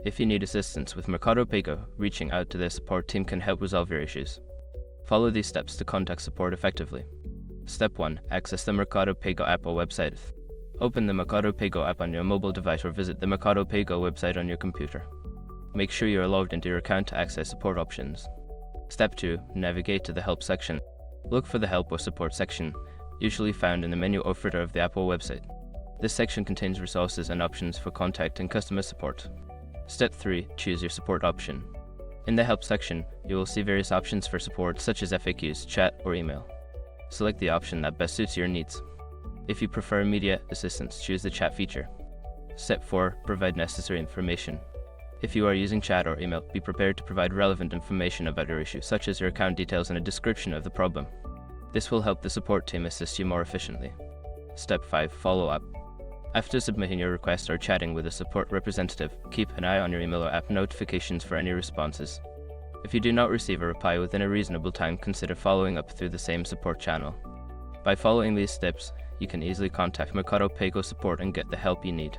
If you need assistance with Mercado Pago, reaching out to the support team can help resolve your issues. Follow these steps to contact support effectively. Step 1. Access the Mercado Pago app or website. Open the Mercado Pago app on your mobile device or visit the Mercado Pago website on your computer. Make sure you are logged into your account to access support options. Step 2. Navigate to the Help section. Look for the Help or Support section, usually found in the menu or footer of the app or website. This section contains resources and options for contacting customer support. Step 3. Choose your support option. In the Help section, you will see various options for support such as FAQs, chat, or email. Select the option that best suits your needs. If you prefer immediate assistance, choose the chat feature. Step 4. Provide necessary information. If you are using chat or email, be prepared to provide relevant information about your issue, such as your account details and a description of the problem. This will help the support team assist you more efficiently. Step 5. Follow up. After submitting your request or chatting with a support representative, keep an eye on your email or app notifications for any responses. If you do not receive a reply within a reasonable time, consider following up through the same support channel. By following these steps, you can easily contact Mercado Pago support and get the help you need.